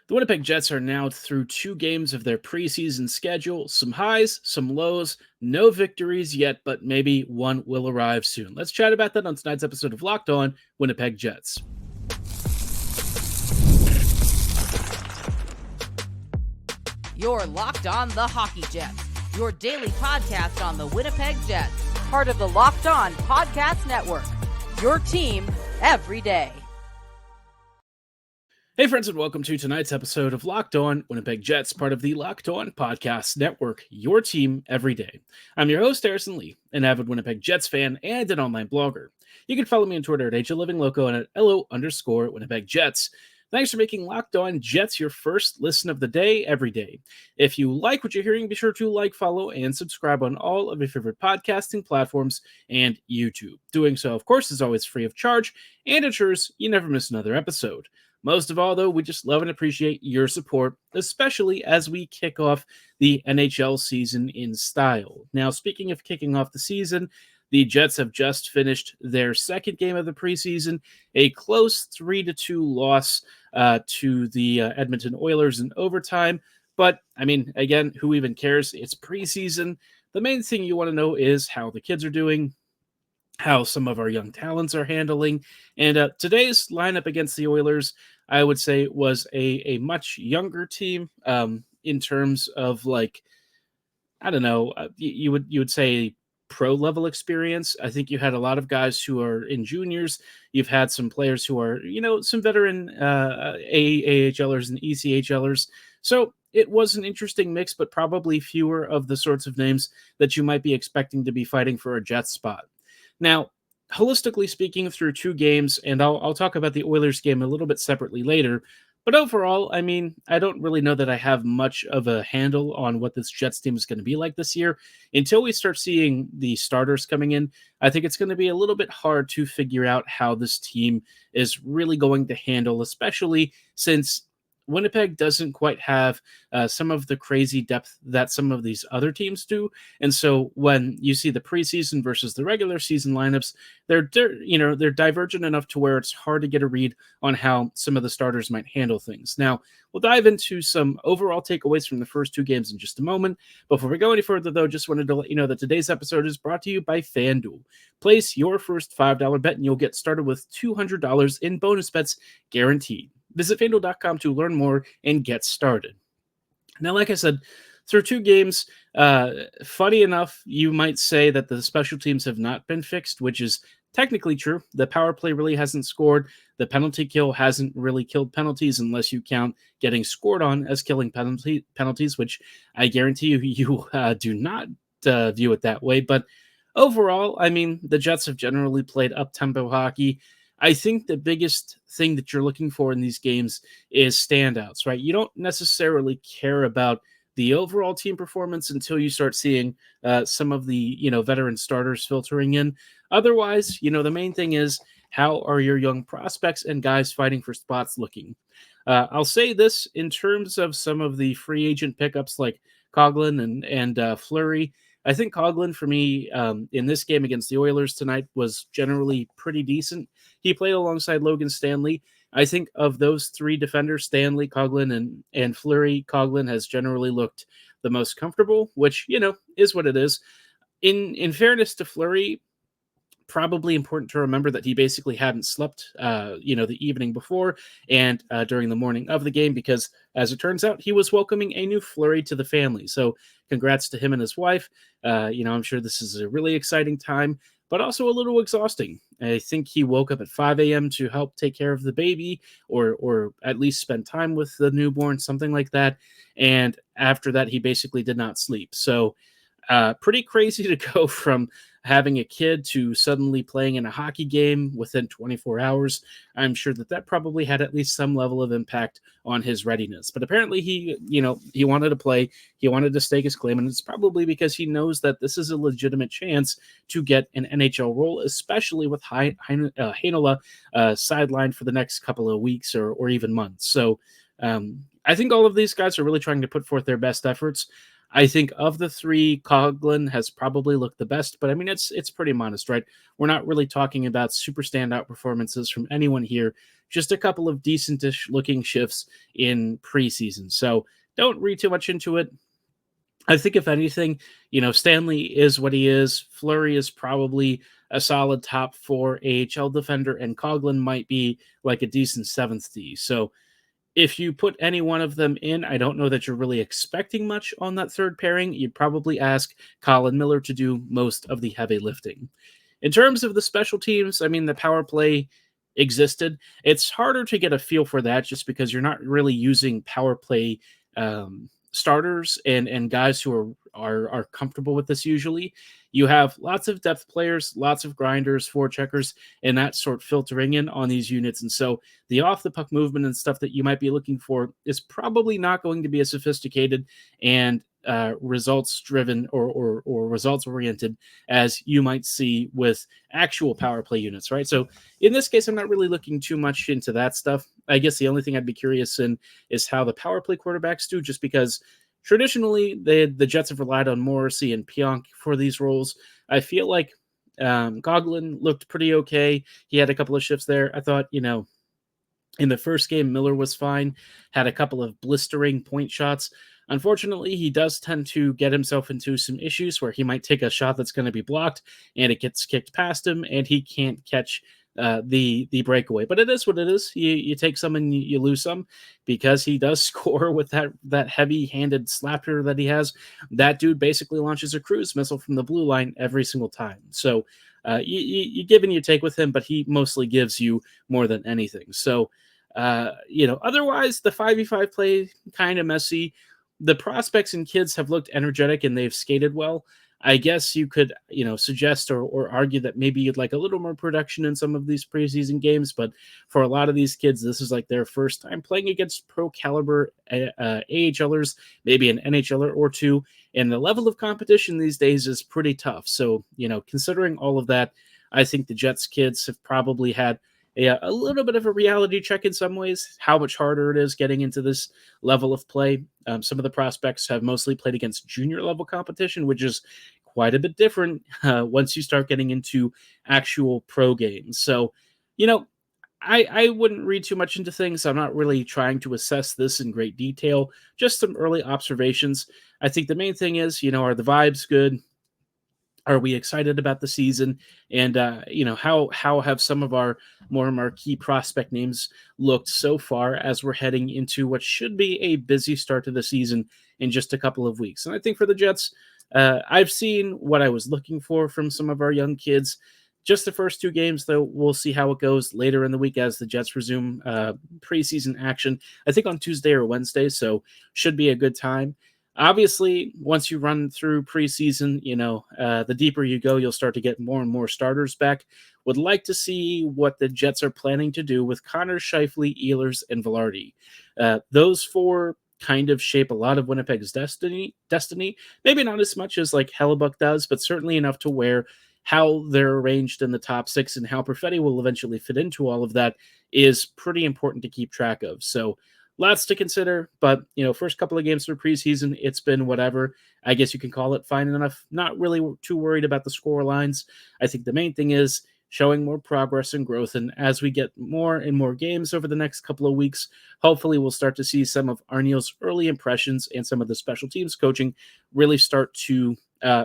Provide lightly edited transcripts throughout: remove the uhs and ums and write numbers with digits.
The Winnipeg Jets are now through 2 games of their preseason schedule. Some highs, some lows, no victories yet, but maybe one will arrive soon. Let's chat about that on tonight's episode of Locked On Winnipeg Jets. You're Locked On the Hockey Jets, your daily podcast on the Winnipeg Jets, part of the Locked On Podcast Network, your team every day. Hey friends, and welcome to tonight's episode of Locked On Winnipeg Jets, part of the Locked On Podcast Network, your team every day. I'm your host, Harrison Lee, an avid Winnipeg Jets fan and an online blogger. You can follow me on Twitter at HLivingLoco and at LO_Winnipeg Jets. Thanks for making Locked On Jets your first listen of the day every day. If you like what you're hearing, be sure to like, follow, and subscribe on all of your favorite podcasting platforms and YouTube. Doing so, of course, is always free of charge and ensures you never miss another episode. Most of all, though, we just love and appreciate your support, especially as we kick off the NHL season in style. Now, speaking of kicking off the season, the Jets have just finished their second game of the preseason, a close 3-2 loss to the Edmonton Oilers in overtime. But, I mean, again, who even cares? It's preseason. The main thing you want to know is how the kids are doing, how some of our young talents are handling. And today's lineup against the Oilers, I would say, was a much younger team in terms of, like, I don't know, you would say pro level experience. I think you had a lot of guys who are in juniors. You've had some players who are, some veteran AHLers and ECHLers. So it was an interesting mix, but probably fewer of the sorts of names that you might be expecting to be fighting for a Jets spot. Now, holistically speaking, through 2 games, and I'll talk about the Oilers game a little bit separately later, but overall, I mean, I don't really know that I have much of a handle on what this Jets team is going to be like this year. Until we start seeing the starters coming in, I think it's going to be a little bit hard to figure out how this team is really going to handle, especially since Winnipeg doesn't quite have some of the crazy depth that some of these other teams do. And so when you see the preseason versus the regular season lineups, they're divergent enough to where it's hard to get a read on how some of the starters might handle things. Now, we'll dive into some overall takeaways from the first 2 games in just a moment. Before we go any further, though, just wanted to let you know that today's episode is brought to you by FanDuel. Place your first $5 bet and you'll get started with $200 in bonus bets guaranteed. Visit FanDuel.com to learn more and get started. Now, like I said, through 2 games, funny enough, you might say that the special teams have not been fixed, which is technically true. The power play really hasn't scored. The penalty kill hasn't really killed penalties unless you count getting scored on as killing penalties, which I guarantee you do not view it that way. But overall, I mean, the Jets have generally played up-tempo hockey. I think the biggest thing that you're looking for in these games is standouts, right? You don't necessarily care about the overall team performance until you start seeing some of the, veteran starters filtering in. Otherwise, the main thing is, how are your young prospects and guys fighting for spots looking? I'll say this in terms of some of the free agent pickups like Kahkonen and Fleury. I think Kahkonen, for me, in this game against the Oilers tonight, was generally pretty decent. He played alongside Logan Stanley. I think of those 3 defenders, Stanley, Kahkonen, and Fleury, Kahkonen has generally looked the most comfortable, which, is what it is. In fairness to Fleury, probably important to remember that he basically hadn't slept, the evening before and during the morning of the game, because as it turns out, he was welcoming a new Fleury to the family. So congrats to him and his wife. I'm sure this is a really exciting time, but also a little exhausting. I think he woke up at 5 a.m. to help take care of the baby or at least spend time with the newborn, something like that. And after that, he basically did not sleep. So pretty crazy to go from having a kid to suddenly playing in a hockey game within 24 hours. I'm sure that probably had at least some level of impact on his readiness. But apparently he wanted to play. He wanted to stake his claim, and it's probably because he knows that this is a legitimate chance to get an NHL role, especially with Heinola sidelined for the next couple of weeks or even months. So I think all of these guys are really trying to put forth their best efforts. I think of the three, Coughlin has probably looked the best, but I mean, it's pretty modest, right? We're not really talking about super standout performances from anyone here, just a couple of decentish looking shifts in preseason. So don't read too much into it. I think if anything, Stanley is what he is. Fleury is probably a solid top 4 AHL defender, and Coughlin might be like a decent 7th D. So if you put any one of them in, I don't know that you're really expecting much on that third pairing. You'd probably ask Colin Miller to do most of the heavy lifting. In terms of the special teams, I mean, the power play existed. It's harder to get a feel for that just because you're not really using power play starters and guys who are comfortable with this usually. You have lots of depth players, lots of grinders, forecheckers, and that sort filtering in on these units. And so the off the puck movement and stuff that you might be looking for is probably not going to be as sophisticated and results driven or results oriented as you might see with actual power play units, right? So in this case, I'm not really looking too much into that stuff. I guess the only thing I'd be curious in is how the power play quarterbacks do, just because traditionally the Jets have relied on Morrissey and Pionk for these roles. I feel like Coughlin looked pretty okay. He had a couple of shifts there. I thought, in the first game, Miller was fine, had a couple of blistering point shots. Unfortunately, he does tend to get himself into some issues where he might take a shot that's going to be blocked and it gets kicked past him and he can't catch the breakaway. But it is what it is. You take some and you lose some because he does score with that heavy-handed slapper that he has. That dude basically launches a cruise missile from the blue line every single time. So you give and you take with him, but he mostly gives you more than anything. So, otherwise, the 5v5 play, kind of messy. The prospects and kids have looked energetic and they've skated well. I guess you could, suggest or argue that maybe you'd like a little more production in some of these preseason games. But for a lot of these kids, this is like their first time playing against pro caliber AHLers, maybe an NHLer or two. And the level of competition these days is pretty tough. So, considering all of that, I think the Jets kids have probably had a little bit of a reality check in some ways, how much harder it is getting into this level of play. Some of the prospects have mostly played against junior level competition, which is quite a bit different once you start getting into actual pro games. So, I wouldn't read too much into things. I'm not really trying to assess this in great detail, just some early observations. I think the main thing is, are the vibes good? Are we excited about the season? And, how have some of our more marquee prospect names looked so far as we're heading into what should be a busy start to the season in just a couple of weeks? And I think for the Jets, I've seen what I was looking for from some of our young kids. Just the first 2 games, though, we'll see how it goes later in the week as the Jets resume preseason action, I think on Tuesday or Wednesday, so should be a good time. Obviously, once you run through preseason, the deeper you go, you'll start to get more and more starters back. Would like to see what the Jets are planning to do with Connor, Scheifele, Ehlers, and Velarde. Those 4 kind of shape a lot of Winnipeg's destiny. Maybe not as much as like Hellebuck does, but certainly enough to where how they're arranged in the top 6 and how Perfetti will eventually fit into all of that is pretty important to keep track of. So lots to consider, but, first couple of games through preseason, it's been whatever. I guess you can call it fine enough. Not really too worried about the score lines. I think the main thing is showing more progress and growth, and as we get more and more games over the next couple of weeks, hopefully we'll start to see some of Arniel's early impressions and some of the special teams coaching really start to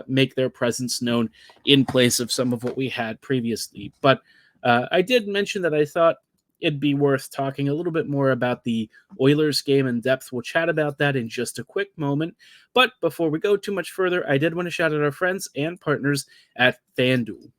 make their presence known in place of some of what we had previously. But I did mention that I thought it'd be worth talking a little bit more about the Oilers game in depth. We'll chat about that in just a quick moment. But before we go too much further, I did want to shout out our friends and partners at FanDuel.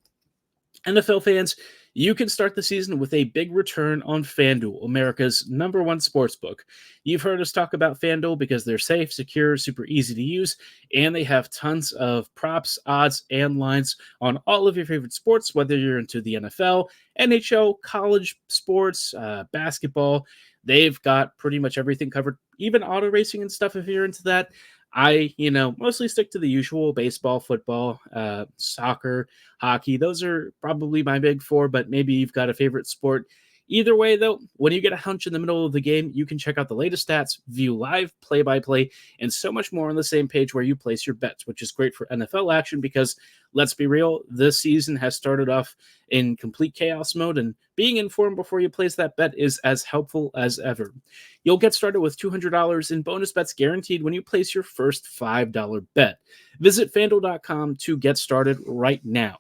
NFL fans, you can start the season with a big return on FanDuel, America's #1 sportsbook. You've heard us talk about FanDuel because they're safe, secure, super easy to use, and they have tons of props, odds, and lines on all of your favorite sports, whether you're into the NFL, NHL, college sports, basketball. They've got pretty much everything covered, even auto racing and stuff if you're into that. I, mostly stick to the usual: baseball, football, soccer, hockey. Those are probably my big 4, but maybe you've got a favorite sport. Either way, though, when you get a hunch in the middle of the game, you can check out the latest stats, view live play-by-play, and so much more on the same page where you place your bets, which is great for NFL action because, let's be real, this season has started off in complete chaos mode, and being informed before you place that bet is as helpful as ever. You'll get started with $200 in bonus bets guaranteed when you place your first $5 bet. Visit FanDuel.com to get started right now.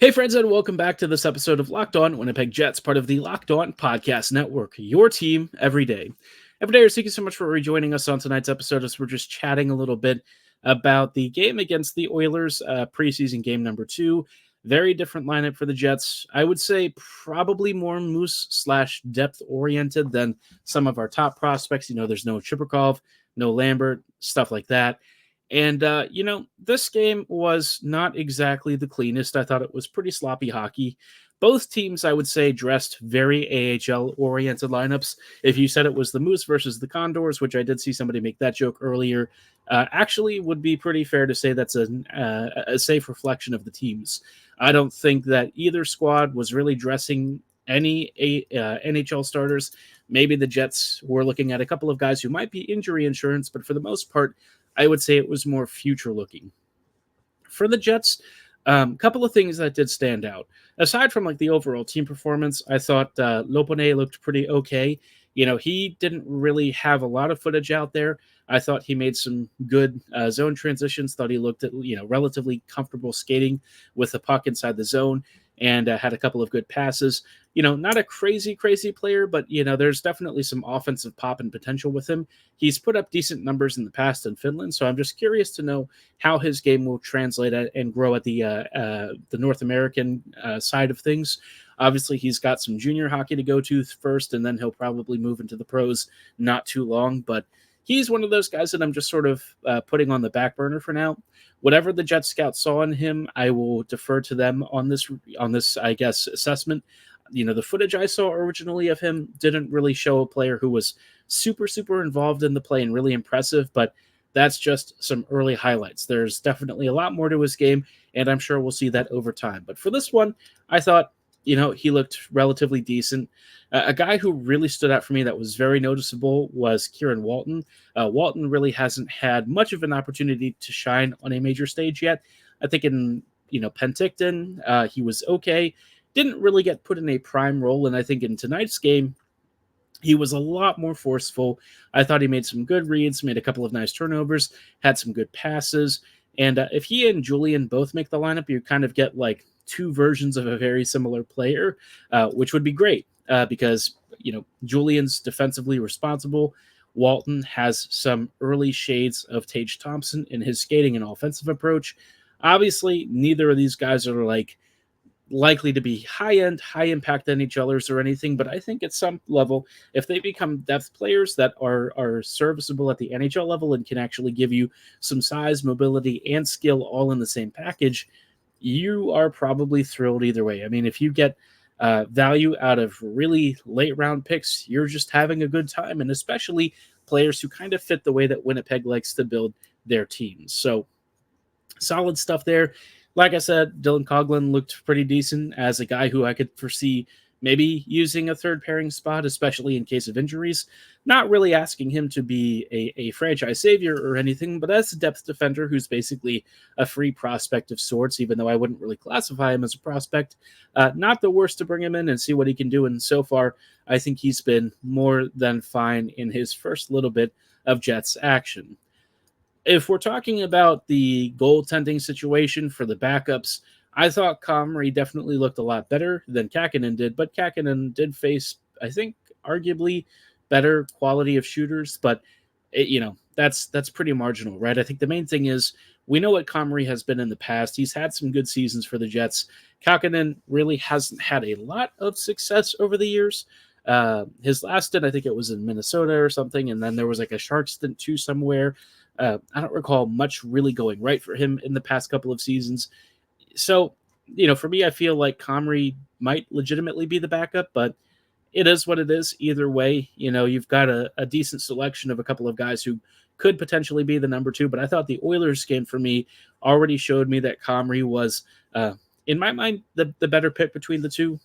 Hey friends, and welcome back to this episode of Locked On Winnipeg Jets, part of the Locked On Podcast Network, your team every day. Everydayers, thank you so much for rejoining us on tonight's episode as we're just chatting a little bit about the game against the Oilers, preseason game number 2. Very different lineup for the Jets. I would say probably more moose/depth oriented than some of our top prospects. There's no Chibrikov, no Lambert, stuff like that. And, this game was not exactly the cleanest. I thought it was pretty sloppy hockey. Both teams, I would say, dressed very AHL-oriented lineups. If you said it was the Moose versus the Condors, which I did see somebody make that joke earlier, actually would be pretty fair to say that's a safe reflection of the teams. I don't think that either squad was really dressing any NHL starters. Maybe the Jets were looking at a couple of guys who might be injury insurance, but for the most part, I would say it was more future-looking. For the Jets, a couple of things that did stand out. Aside from the overall team performance, I thought Lopone looked pretty okay. He didn't really have a lot of footage out there. I thought he made some good zone transitions. Thought he looked at relatively comfortable skating with the puck inside the zone, and had a couple of good passes. Not a crazy player, but, there's definitely some offensive pop and potential with him. He's put up decent numbers in the past in Finland, so I'm just curious to know how his game will translate and grow at the North American side of things. Obviously, he's got some junior hockey to go to first, and then he'll probably move into the pros not too long, but he's one of those guys that I'm just sort of putting on the back burner for now. Whatever the Jet scouts saw in him, I will defer to them on this, I guess, assessment. The footage I saw originally of him didn't really show a player who was super involved in the play and really impressive, but that's just some early highlights. There's definitely a lot more to his game, and I'm sure we'll see that over time. But for this one, I thought, he looked relatively decent. A guy who really stood out for me that was very noticeable was Kieran Walton. Walton really hasn't had much of an opportunity to shine on a major stage yet. I think in, Penticton, he was okay. Didn't really get put in a prime role, and I think in tonight's game, he was a lot more forceful. I thought he made some good reads, made a couple of nice turnovers, had some good passes, and if he and Julian both make the lineup, you kind of get two versions of a very similar player, which would be great because, Julian's defensively responsible. Walton has some early shades of Tage Thompson in his skating and offensive approach. Obviously, neither of these guys are likely to be high-end, high-impact NHLers or anything, but I think at some level, if they become depth players that are serviceable at the NHL level and can actually give you some size, mobility, and skill all in the same package, you are probably thrilled either way. I mean, if you get value out of really late-round picks, you're just having a good time, and especially players who kind of fit the way that Winnipeg likes to build their teams. So, solid stuff there. Like I said, Dylan Coghlan looked pretty decent as a guy who I could foresee maybe using a third pairing spot, especially in case of injuries. Not really asking him to be a franchise savior or anything, but as a depth defender who's basically a free prospect of sorts, even though I wouldn't really classify him as a prospect, not the worst to bring him in and see what he can do. And so far, I think he's been more than fine in his first little bit of Jets action. If we're talking about the goaltending situation for the backups, I thought Comrie definitely looked a lot better than Kahkonen did, but Kahkonen did face, I think, arguably better quality of shooters, but that's pretty marginal, right? I think the main thing is we know what Comrie has been in the past. He's had some good seasons for the Jets. Kahkonen really hasn't had a lot of success over the years. His last stint, I think it was in Minnesota or something, and then there was a Shark stint too somewhere. I don't recall much really going right for him in the past couple of seasons. So, for me, I feel like Comrie might legitimately be the backup, but it is what it is. Either way, you've got a decent selection of a couple of guys who could potentially be the number 2, but I thought the Oilers game for me already showed me that Comrie was in my mind, the better pick between the two.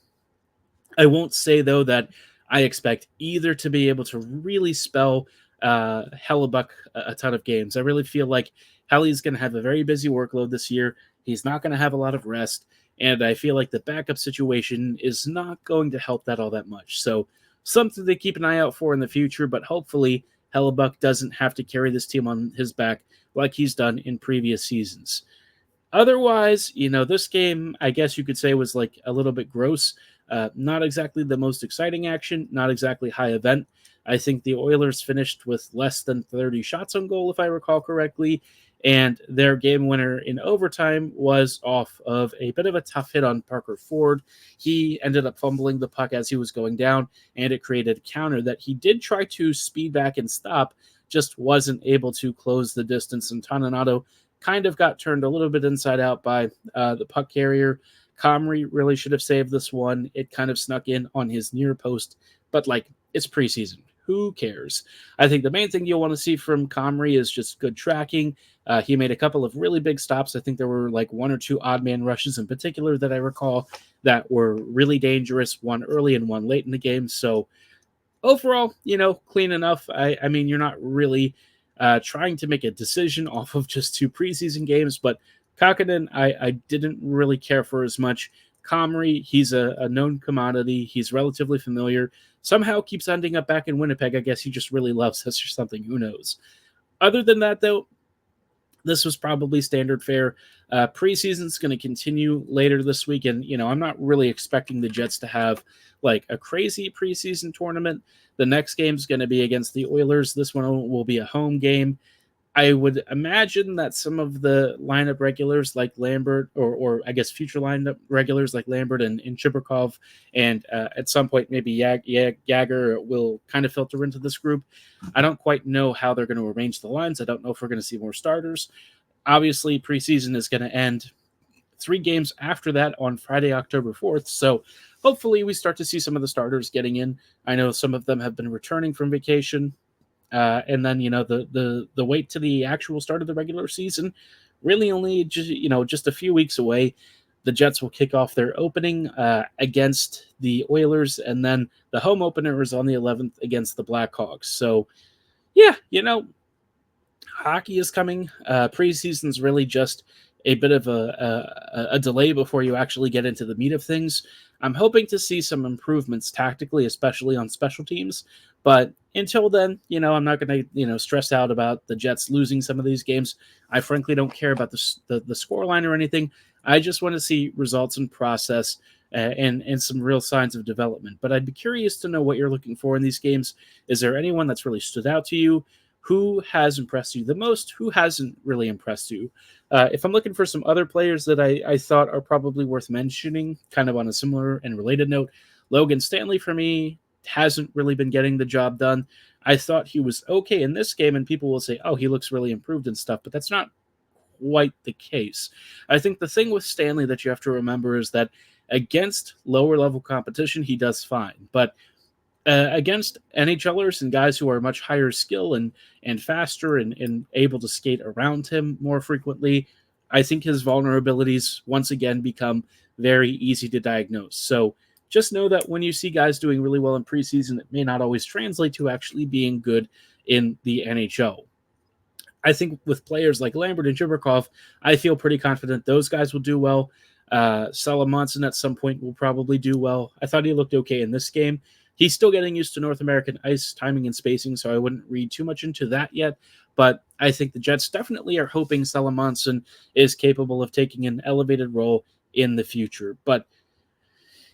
I won't say, though, that I expect either to be able to really spell Hellebuyck a ton of games. I really feel like Helly's going to have a very busy workload this year. He's not going to have a lot of rest, and I feel like the backup situation is not going to help that all that much. So something to keep an eye out for in the future, but hopefully Hellebuyck doesn't have to carry this team on his back like he's done in previous seasons. Otherwise, this game, I guess you could say, was like a little bit gross. Not exactly the most exciting action, not exactly high event. I think the Oilers finished with less than 30 shots on goal, if I recall correctly, and their game winner in overtime was off of a bit of a tough hit on Parker Ford. He ended up fumbling the puck as he was going down, and it created a counter that he did try to speed back and stop, just wasn't able to close the distance, and Toninato kind of got turned a little bit inside out by the puck carrier. Comrie really should have saved this one. It kind of snuck in on his near post, but it's preseason. Who cares? I think the main thing you'll want to see from Comrie is just good tracking. He made a couple of really big stops. I think there were one or two odd man rushes in particular that I recall that were really dangerous, one early and one late in the game. So overall, clean enough. I mean, you're not really trying to make a decision off of just two preseason games, but Kahkonen, I didn't really care for as much. Comrie, he's a known commodity. He's relatively familiar. Somehow keeps ending up back in Winnipeg. I guess he just really loves us or something. Who knows? Other than that, though, this was probably standard fare. Preseason's going to continue later this week, and I'm not really expecting the Jets to have a crazy preseason tournament. The next game's going to be against the Oilers. This one will be a home game. I would imagine that some of the lineup regulars like Lambert, or I guess future lineup regulars like Lambert and Chibrikov, and at some point maybe Jagger will kind of filter into this group. I don't quite know how they're going to arrange the lines. I don't know if we're going to see more starters. Obviously, preseason is going to end 3 games after that on Friday, October 4th. So hopefully we start to see some of the starters getting in. I know some of them have been returning from vacation. And then, the wait to the actual start of the regular season, really only just a few weeks away. The Jets will kick off their opening against the Oilers, and then the home opener is on the 11th against the Blackhawks. So, yeah, hockey is coming. Preseason's really just a bit of a delay before you actually get into the meat of things. I'm hoping to see some improvements tactically, especially on special teams. But until then, I'm not going to, stress out about the Jets losing some of these games. I frankly don't care about the scoreline or anything. I just want to see results and process and some real signs of development. But I'd be curious to know what you're looking for in these games. Is there anyone that's really stood out to you? Who has impressed you the most? Who hasn't really impressed you? If I'm looking for some other players that I thought are probably worth mentioning, kind of on a similar and related note, Logan Stanley for me hasn't really been getting the job done. I thought he was okay in this game, and people will say, oh, he looks really improved and stuff, but that's not quite the case. I think the thing with Stanley that you have to remember is that against lower level competition, he does fine. But against NHLers and guys who are much higher skill and faster and able to skate around him more frequently, I think his vulnerabilities once again become very easy to diagnose. So just know that when you see guys doing really well in preseason, it may not always translate to actually being good in the NHL. I think with players like Lambert and Chibrikov, I feel pretty confident those guys will do well. Salamonson at some point will probably do well. I thought he looked okay in this game. He's still getting used to North American ice timing and spacing, so I wouldn't read too much into that yet. But I think the Jets definitely are hoping Salamonson is capable of taking an elevated role in the future. But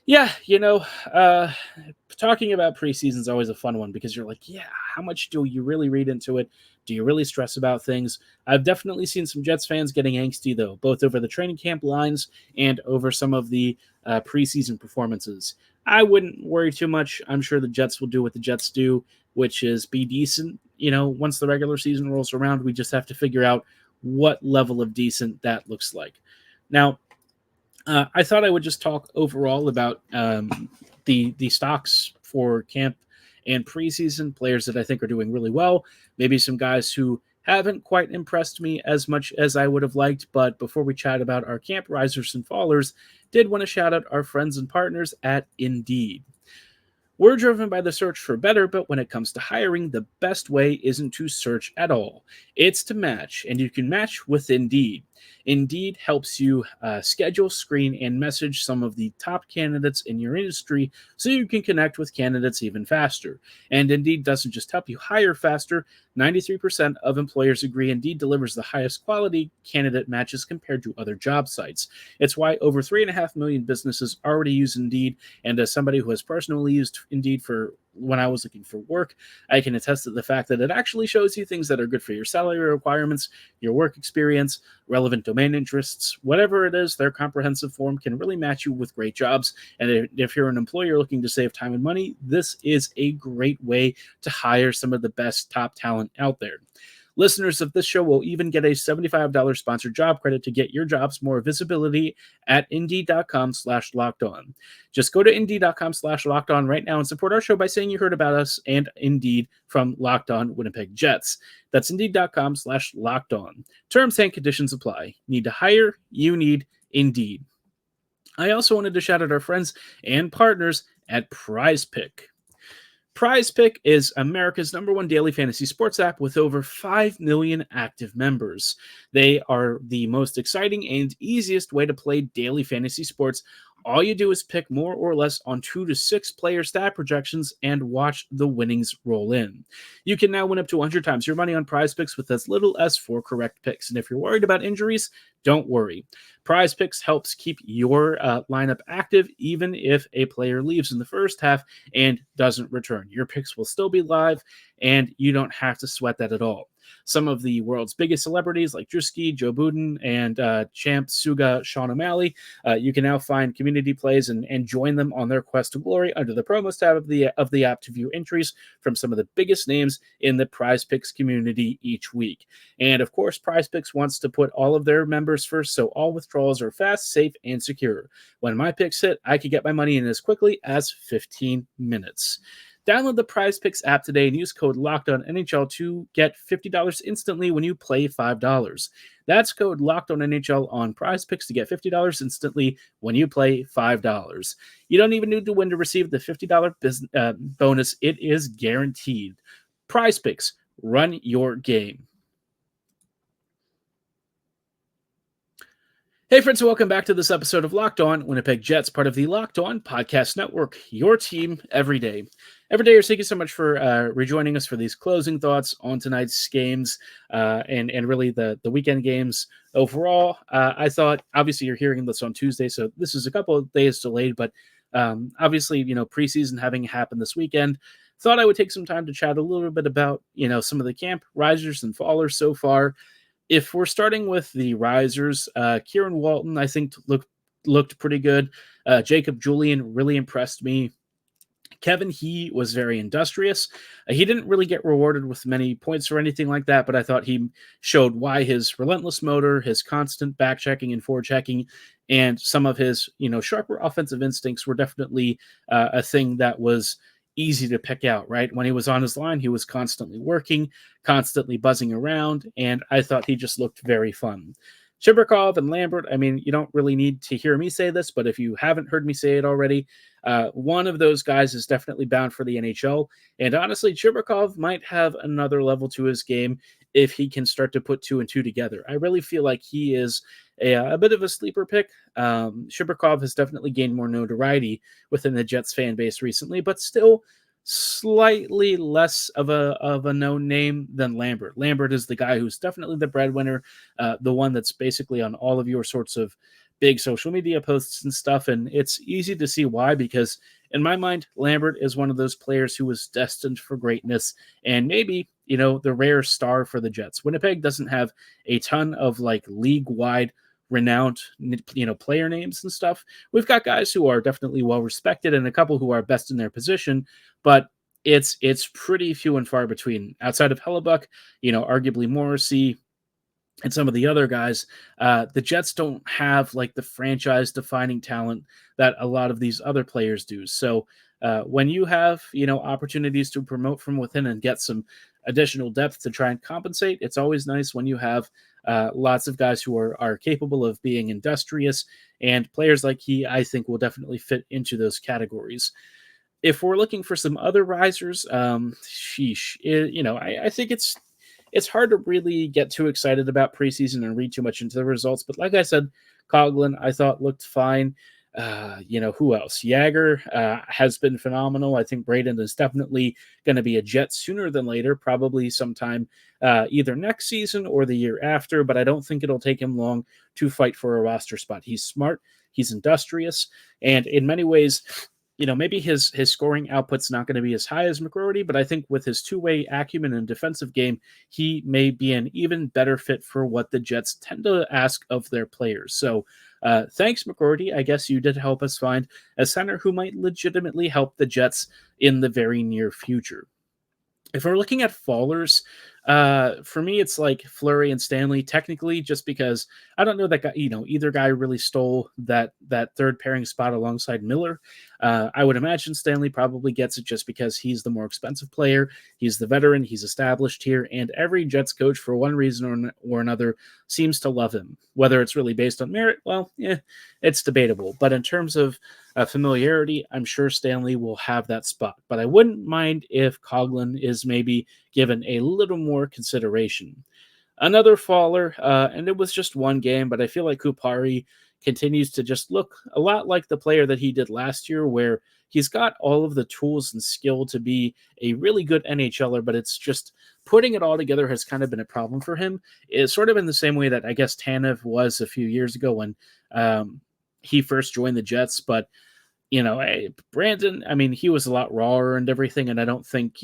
yeah, talking about preseason is always a fun one because you're like, yeah, how much do you really read into it? Do you really stress about things? I've definitely seen some Jets fans getting angsty, though, both over the training camp lines and over some of the preseason performances. I wouldn't worry too much. I'm sure the Jets will do what the Jets do, which is be decent. Once the regular season rolls around, we just have to figure out what level of decent that looks like. Now, I thought I would just talk overall about the stocks for camp and preseason, players that I think are doing really well, maybe some guys who haven't quite impressed me as much as I would have liked. But before we chat about our camp risers and fallers, did want to shout out our friends and partners at Indeed. We're driven by the search for better, but when it comes to hiring, the best way isn't to search at all. It's to match, and you can match with Indeed. Indeed helps you schedule, screen, and message some of the top candidates in your industry so you can connect with candidates even faster. And Indeed doesn't just help you hire faster, 93% of employers agree Indeed delivers the highest quality candidate matches compared to other job sites. It's why over 3.5 million businesses already use Indeed, and as somebody who has personally used Indeed for when I was looking for work, I can attest to the fact that it actually shows you things that are good for your salary requirements, your work experience, relevant domain interests, whatever it is. Their comprehensive form can really match you with great jobs. And if you're an employer looking to save time and money, this is a great way to hire some of the best top talent out there. Listeners of this show will even get a $75 sponsored job credit to get your jobs more visibility at Indeed.com/lockedon. Just go to Indeed.com/lockedon right now and support our show by saying you heard about us and Indeed from Locked On Winnipeg Jets. That's Indeed.com/lockedon. Terms and conditions apply. Need to hire? You need Indeed. I also wanted to shout out our friends and partners at PrizePicks. PrizePicks is America's #1 daily fantasy sports app with over 5 million active members. They are the most exciting and easiest way to play daily fantasy sports. All you do is pick more or less on 2 to 6 player stat projections and watch the winnings roll in. You can now win up to 100 times your money on PrizePicks with as little as 4 correct picks. And if you're worried about injuries, don't worry. PrizePicks helps keep your lineup active even if a player leaves in the first half and doesn't return. Your picks will still be live, and you don't have to sweat that at all. Some of the world's biggest celebrities like Drewski, Joe Budden, and Champ Suga Sean O'Malley, you can now find community plays and join them on their quest to glory under the promos tab of the app to view entries from some of the biggest names in the PrizePicks community each week. And of course, PrizePicks wants to put all of their members first, so all withdrawals are fast, safe, and secure. When my picks hit, I could get my money in as quickly as 15 minutes. Download the PrizePicks app today and use code LOCKEDONNHL to get $50 instantly when you play $5. That's code LOCKEDONNHL on PrizePicks to get $50 instantly when you play $5. You don't even need to win to receive the $50 bonus. It is guaranteed. PrizePicks, run your game. Hey friends, welcome back to this episode of Locked On Winnipeg Jets, part of the Locked On Podcast Network, your team every day. Thank you so much for rejoining us for these closing thoughts on tonight's games and really the weekend games overall. I thought, obviously you're hearing this on Tuesday, so this is a couple of days delayed, but obviously, preseason having happened this weekend, thought I would take some time to chat a little bit about, some of the camp risers and fallers so far. If we're starting with the risers, Kieran Walton, I think, looked pretty good. Jacob Julian really impressed me. Kevin He was very industrious. He didn't really get rewarded with many points or anything like that, but I thought he showed why his relentless motor, his constant back-checking and forechecking, and some of his, sharper offensive instincts were definitely a thing that was easy to pick out, right? When he was on his line, he was constantly working, constantly buzzing around, and I thought he just looked very fun. Chibrikov and Lambert, you don't really need to hear me say this, but if you haven't heard me say it already, one of those guys is definitely bound for the NHL, and honestly, Chibrikov might have another level to his game if he can start to put 2 and 2 together. I really feel like he is a bit of a sleeper pick. Chibrikov has definitely gained more notoriety within the Jets fan base recently, but still slightly less of a known name than Lambert. Lambert is the guy who's definitely the breadwinner, the one that's basically on all of your sorts of big social media posts and stuff, and it's easy to see why, because in my mind, Lambert is one of those players who was destined for greatness and maybe, the rare star for the Jets. Winnipeg doesn't have a ton of league-wide renowned, player names and stuff. We've got guys who are definitely well-respected and a couple who are best in their position, but it's pretty few and far between. Outside of Hellebuck, arguably Morrissey, and some of the other guys, the Jets don't have the franchise-defining talent that a lot of these other players do. So when you have, opportunities to promote from within and get some additional depth to try and compensate. It's always nice when you have lots of guys who are capable of being industrious, and players like he, I think, will definitely fit into those categories. If we're looking for some other risers, I think it's hard to really get too excited about preseason and read too much into the results. But like I said, Coghlan, I thought looked fine. Who else? Jagger has been phenomenal. I think Braden is definitely going to be a Jet sooner than later, probably sometime either next season or the year after, but I don't think it'll take him long to fight for a roster spot. He's smart, he's industrious, and in many ways, maybe his scoring output's not going to be as high as McGroarty, but I think with his two-way acumen and defensive game, he may be an even better fit for what the Jets tend to ask of their players. So thanks, McGroarty. I guess you did help us find a center who might legitimately help the Jets in the very near future. If we're looking at fallers, for me, it's like Fleury and Stanley, technically, just because I don't know that guy, either guy really stole that third pairing spot alongside Miller. I would imagine Stanley probably gets it just because he's the more expensive player. He's the veteran. He's established here. And every Jets coach, for one reason or another, seems to love him. Whether it's really based on merit, well, it's debatable. But in terms of familiarity, I'm sure Stanley will have that spot. But I wouldn't mind if Coghlan is maybe given a little more consideration. Another faller, and it was just one game, but I feel like Kupari continues to just look a lot like the player that he did last year, where he's got all of the tools and skill to be a really good NHLer, but it's just putting it all together has kind of been a problem for him. It's sort of in the same way that I guess Tanev was a few years ago when he first joined the Jets, but Brandon, I mean, he was a lot rawer and everything, and I don't think,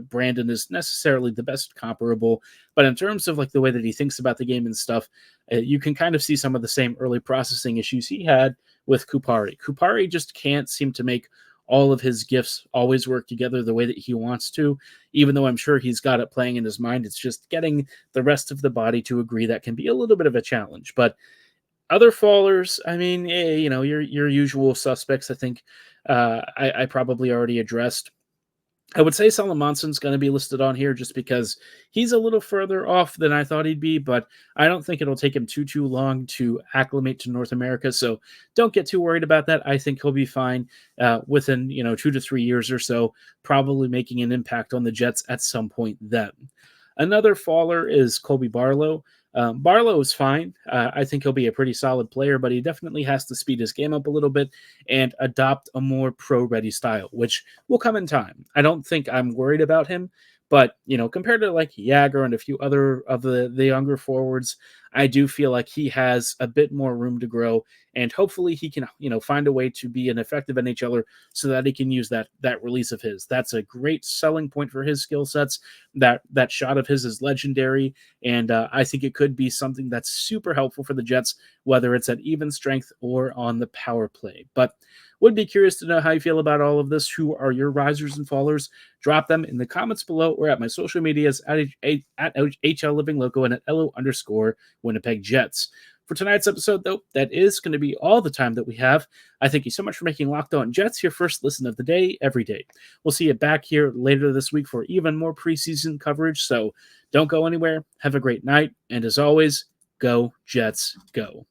Brandon is necessarily the best comparable, but in terms of like the way that he thinks about the game and stuff, you can kind of see some of the same early processing issues he had with Kupari. Kupari just can't seem to make all of his gifts always work together the way that he wants to, even though I'm sure he's got it playing in his mind. It's just getting the rest of the body to agree that can be a little bit of a challenge, but other fallers, I mean, your usual suspects, I think I probably already addressed. I would say Salomonson's going to be listed on here just because he's a little further off than I thought he'd be, but I don't think it'll take him too long to acclimate to North America, so don't get too worried about that. I think he'll be fine within 2 to 3 years or so, probably making an impact on the Jets at some point then. Another faller is Colby Barlow. Barlow is fine. I think he'll be a pretty solid player, but he definitely has to speed his game up a little bit and adopt a more pro-ready style, which will come in time. I don't think I'm worried about him, but, compared to like Jagger and a few other of the younger forwards, I do feel like he has a bit more room to grow, and hopefully he can, find a way to be an effective NHLer so that he can use that release of his. That's a great selling point for his skill sets. That shot of his is legendary, and I think it could be something that's super helpful for the Jets, whether it's at even strength or on the power play. But would be curious to know how you feel about all of this. Who are your risers and fallers? Drop them in the comments below or at my social medias at HLLivingLoco and at LO_Winnipeg Jets. For tonight's episode, though, that is going to be all the time that we have. I thank you so much for making Locked On Jets your first listen of the day every day. We'll see you back here later this week for even more preseason coverage, so don't go anywhere. Have a great night, and as always, go Jets, go.